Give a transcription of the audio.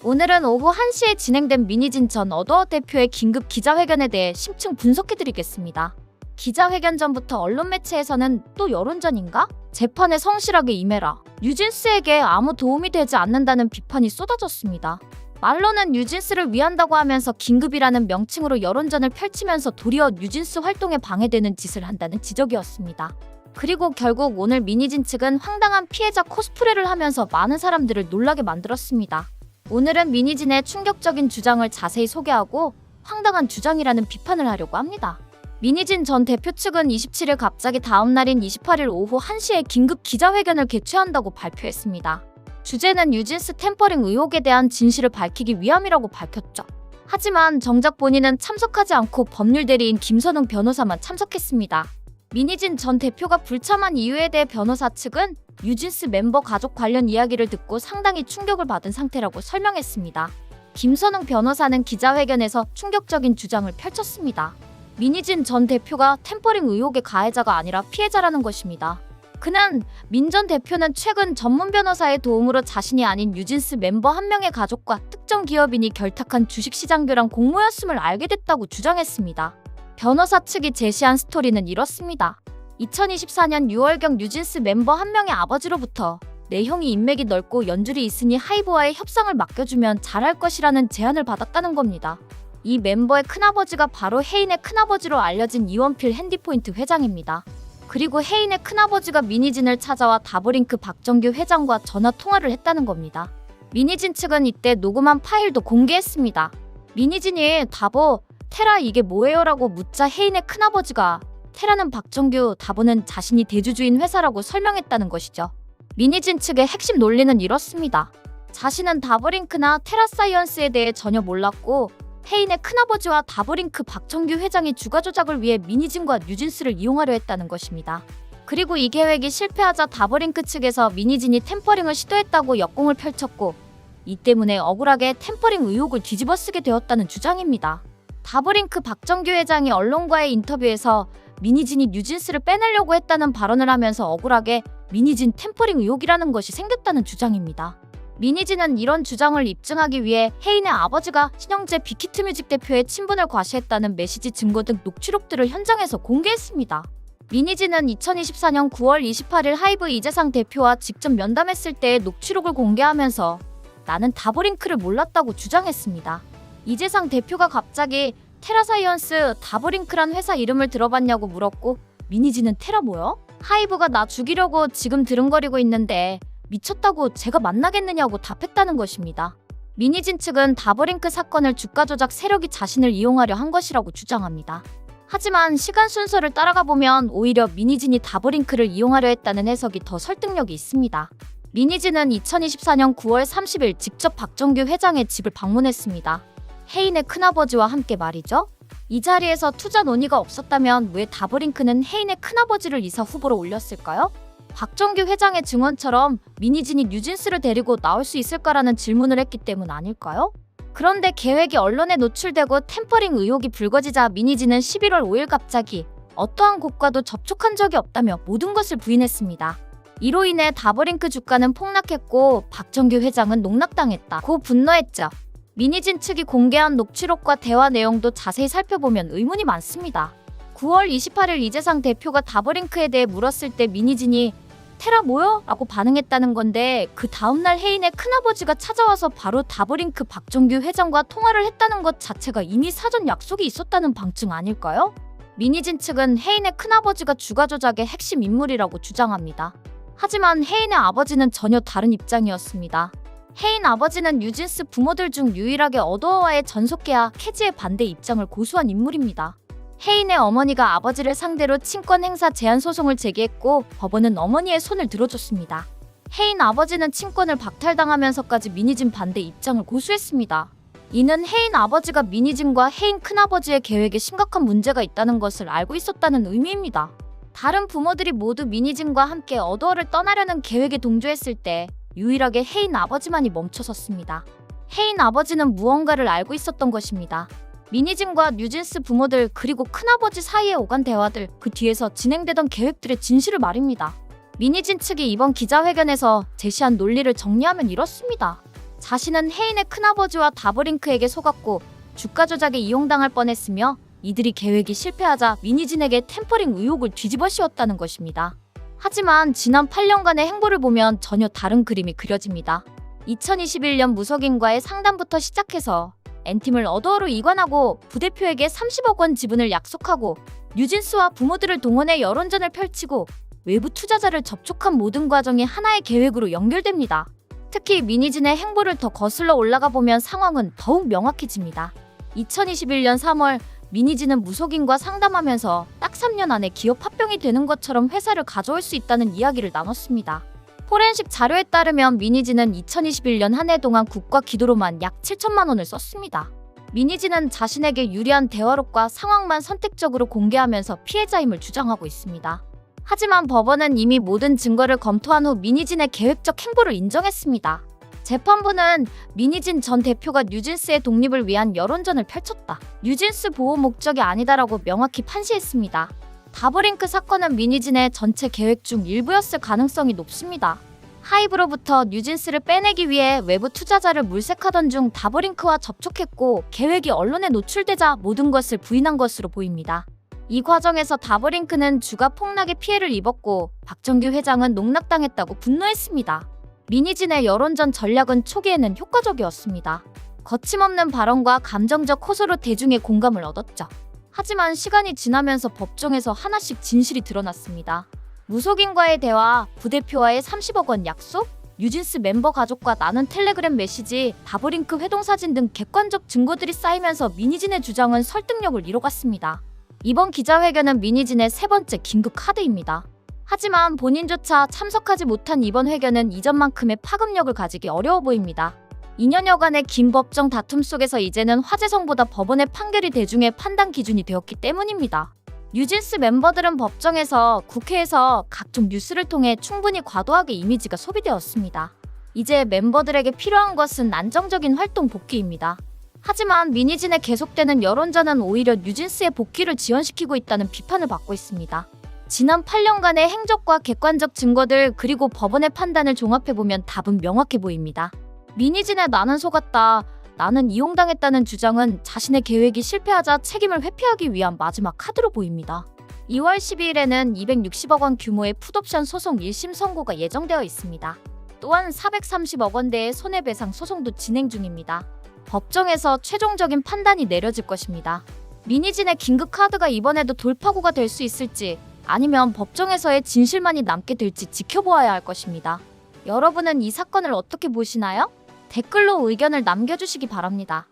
오늘은 오후 1시에 진행된 민희진 전 어도어 대표의 긴급 기자회견에 대해 심층 분석해드리겠습니다. 기자회견 전부터 언론 매체에서는 또 여론전인가? 재판에 성실하게 임해라. 뉴진스에게 아무 도움이 되지 않는다는 비판이 쏟아졌습니다. 말로는 뉴진스를 위한다고 하면서 긴급이라는 명칭으로 여론전을 펼치면서 도리어 뉴진스 활동에 방해되는 짓을 한다는 지적이었습니다. 그리고 결국 오늘 민희진 측은 황당한 피해자 코스프레를 하면서 많은 사람들을 놀라게 만들었습니다. 오늘은 민희진의 충격적인 주장을 자세히 소개하고 황당한 주장이라는 비판을 하려고 합니다. 민희진 전 대표 측은 27일 갑자기 다음 날인 28일 오후 1시에 긴급 기자회견을 개최한다고 발표했습니다. 주제는 뉴진스 템퍼링 의혹에 대한 진실을 밝히기 위함이라고 밝혔죠. 하지만 정작 본인은 참석하지 않고 법률 대리인 김선웅 변호사만 참석했습니다. 민희진 전 대표가 불참한 이유에 대해 변호사 측은 뉴진스 멤버 가족 관련 이야기를 듣고 상당히 충격을 받은 상태라고 설명했습니다. 김선웅 변호사는 기자회견에서 충격적인 주장을 펼쳤습니다. 민희진 전 대표가 템퍼링 의혹의 가해자가 아니라 피해자라는 것입니다. 그는 민 전 대표는 최근 전문 변호사의 도움으로 자신이 아닌 뉴진스 멤버 한 명의 가족과 특정 기업인이 결탁한 주식시장 교란 공모였음을 알게 됐다고 주장했습니다. 변호사 측이 제시한 스토리는 이렇습니다. 2024년 6월경 뉴진스 멤버 한 명의 아버지로부터 내 형이 인맥이 넓고 연줄이 있으니 하이브와의 협상을 맡겨주면 잘할 것이라는 제안을 받았다는 겁니다. 이 멤버의 큰아버지가 바로 혜인의 큰아버지로 알려진 이원필 핸디포인트 회장입니다. 그리고 혜인의 큰아버지가 민희진을 찾아와 다보링크 박정규 회장과 전화 통화를 했다는 겁니다. 민희진 측은 이때 녹음한 파일도 공개했습니다. 민희진이 다보, 테라 이게 뭐예요? 라고 묻자 혜인의 큰아버지가 테라는 박정규, 다보는 자신이 대주주인 회사라고 설명했다는 것이죠. 민희진 측의 핵심 논리는 이렇습니다. 자신은 다보링크나 테라사이언스에 대해 전혀 몰랐고 혜인의 큰아버지와 다보링크 박정규 회장이 주가 조작을 위해 민희진과 뉴진스를 이용하려 했다는 것입니다. 그리고 이 계획이 실패하자 다보링크 측에서 민희진이 템퍼링을 시도했다고 역공을 펼쳤고 이 때문에 억울하게 템퍼링 의혹을 뒤집어쓰게 되었다는 주장입니다. 다보링크 박정규 회장이 언론과의 인터뷰에서 민희진이 뉴진스를 빼내려고 했다는 발언을 하면서 억울하게 민희진 템퍼링 의혹이라는 것이 생겼다는 주장입니다. 민희진은 이런 주장을 입증하기 위해 혜인의 아버지가 신영재 빅히트뮤직 대표의 친분을 과시했다는 메시지 증거 등 녹취록들을 현장에서 공개했습니다. 민희진은 2024년 9월 28일 하이브 이재상 대표와 직접 면담했을 때의 녹취록을 공개하면서 나는 다보링크를 몰랐다고 주장했습니다. 이재상 대표가 갑자기 테라사이언스 다보링크란 회사 이름을 들어봤냐고 물었고 민희진은 테라 뭐야? 하이브가 나 죽이려고 지금 드릉거리고 있는데 미쳤다고 제가 만나겠느냐고 답했다는 것입니다. 민희진 측은 다보링크 사건을 주가 조작 세력이 자신을 이용하려 한 것이라고 주장합니다. 하지만 시간 순서를 따라가 보면 오히려 민희진이 다보링크를 이용하려 했다는 해석이 더 설득력이 있습니다. 민희진은 2024년 9월 30일 직접 박정규 회장의 집을 방문했습니다. 혜인의 큰아버지와 함께 말이죠. 이 자리에서 투자 논의가 없었다면 왜 다보링크는 혜인의 큰아버지를 이사 후보로 올렸을까요? 박정규 회장의 증언처럼 민희진이 뉴진스를 데리고 나올 수 있을까라는 질문을 했기 때문 아닐까요? 그런데 계획이 언론에 노출되고 템퍼링 의혹이 불거지자 민희진은 11월 5일 갑자기 어떠한 곳과도 접촉한 적이 없다며 모든 것을 부인했습니다. 이로 인해 다보링크 주가는 폭락했고 박정규 회장은 농락당했다고 분노했죠. 민희진 측이 공개한 녹취록과 대화 내용도 자세히 살펴보면 의문이 많습니다. 9월 28일 이재상 대표가 다보링크에 대해 물었을 때 민희진이 테라 뭐요? 라고 반응했다는 건데 그 다음날 혜인의 큰아버지가 찾아와서 바로 다보링크 박정규 회장과 통화를 했다는 것 자체가 이미 사전 약속이 있었다는 방증 아닐까요? 민희진 측은 혜인의 큰아버지가 주가 조작의 핵심 인물이라고 주장합니다. 하지만 혜인의 아버지는 전혀 다른 입장이었습니다. 혜인 아버지는 뉴진스 부모들 중 유일하게 어도어와의 전속계약 해지에 반대 입장을 고수한 인물입니다. 혜인의 어머니가 아버지를 상대로 친권 행사 제한 소송을 제기했고 법원은 어머니의 손을 들어줬습니다. 혜인 아버지는 친권을 박탈당하면서까지 민희진 반대 입장을 고수했습니다. 이는 혜인 아버지가 민희진과 혜인 큰아버지의 계획에 심각한 문제가 있다는 것을 알고 있었다는 의미입니다. 다른 부모들이 모두 민희진과 함께 어도어를 떠나려는 계획에 동조했을 때 유일하게 혜인 아버지만이 멈춰섰습니다. 혜인 아버지는 무언가를 알고 있었던 것입니다. 민희진과 뉴진스 부모들 그리고 큰아버지 사이에 오간 대화들, 그 뒤에서 진행되던 계획들의 진실을 말입니다. 민희진 측이 이번 기자회견에서 제시한 논리를 정리하면 이렇습니다. 자신은 혜인의 큰아버지와 다브링크에게 속았고 주가 조작에 이용당할 뻔했으며 이들이 계획이 실패하자 미니진에게 템퍼링 의혹을 뒤집어 씌웠다는 것입니다. 하지만 지난 8년간의 행보를 보면 전혀 다른 그림이 그려집니다. 2021년 무속인과의 상담부터 시작해서 N팀을 어도어로 이관하고 부대표에게 30억 원 지분을 약속하고 뉴진스와 부모들을 동원해 여론전을 펼치고 외부 투자자를 접촉한 모든 과정이 하나의 계획으로 연결됩니다. 특히 미니진의 행보를 더 거슬러 올라가 보면 상황은 더욱 명확해집니다. 2021년 3월 미니진은 무속인과 상담하면서 딱 3년 안에 기업 합병이 되는 것처럼 회사를 가져올 수 있다는 이야기를 나눴습니다. 포렌식 자료에 따르면 미니진은 2021년 한 해 동안 국가 기도로만 약 7천만 원을 썼습니다. 미니진은 자신에게 유리한 대화록과 상황만 선택적으로 공개하면서 피해자임을 주장하고 있습니다. 하지만 법원은 이미 모든 증거를 검토한 후 미니진의 계획적 행보를 인정했습니다. 재판부는 미니진 전 대표가 뉴진스의 독립을 위한 여론전을 펼쳤다. 뉴진스 보호 목적이 아니다라고 명확히 판시했습니다. 다브링크 사건은 미니진의 전체 계획 중 일부였을 가능성이 높습니다. 하이브로부터 뉴진스를 빼내기 위해 외부 투자자를 물색하던 중 다브링크와 접촉했고 계획이 언론에 노출되자 모든 것을 부인한 것으로 보입니다. 이 과정에서 다브링크는 주가 폭락의 피해를 입었고 박정규 회장은 농락당했다고 분노했습니다. 미니진의 여론전 전략은 초기에는 효과적이었습니다. 거침없는 발언과 감정적 호소로 대중의 공감을 얻었죠. 하지만 시간이 지나면서 법정에서 하나씩 진실이 드러났습니다. 무속인과의 대화, 부대표와의 30억 원 약속, 뉴진스 멤버 가족과 나눈 텔레그램 메시지, 다브링크 회동사진 등 객관적 증거들이 쌓이면서 미니진의 주장은 설득력을 잃어갔습니다. 이번 기자회견은 미니진의 세 번째 긴급 카드입니다. 하지만 본인조차 참석하지 못한 이번 회견은 이전만큼의 파급력을 가지기 어려워 보입니다. 2년여간의 긴 법정 다툼 속에서 이제는 화재성보다 법원의 판결이 대중의 판단 기준이 되었기 때문입니다. 뉴진스 멤버들은 법정에서, 국회에서 각종 뉴스를 통해 충분히 과도하게 이미지가 소비되었습니다. 이제 멤버들에게 필요한 것은 안정적인 활동 복귀입니다. 하지만 미니진의 계속되는 여론전은 오히려 뉴진스의 복귀를 지연시키고 있다는 비판을 받고 있습니다. 지난 8년간의 행적과 객관적 증거들 그리고 법원의 판단을 종합해보면 답은 명확해 보입니다. 미니진의 나는 속았다, 나는 이용당했다는 주장은 자신의 계획이 실패하자 책임을 회피하기 위한 마지막 카드로 보입니다. 2월 12일에는 260억 원 규모의 풋옵션 소송 1심 선고가 예정되어 있습니다. 또한 430억 원대의 손해배상 소송도 진행 중입니다. 법정에서 최종적인 판단이 내려질 것입니다. 미니진의 긴급 카드가 이번에도 돌파구가 될 수 있을지 아니면 법정에서의 진실만이 남게 될지 지켜보아야 할 것입니다. 여러분은 이 사건을 어떻게 보시나요? 댓글로 의견을 남겨주시기 바랍니다.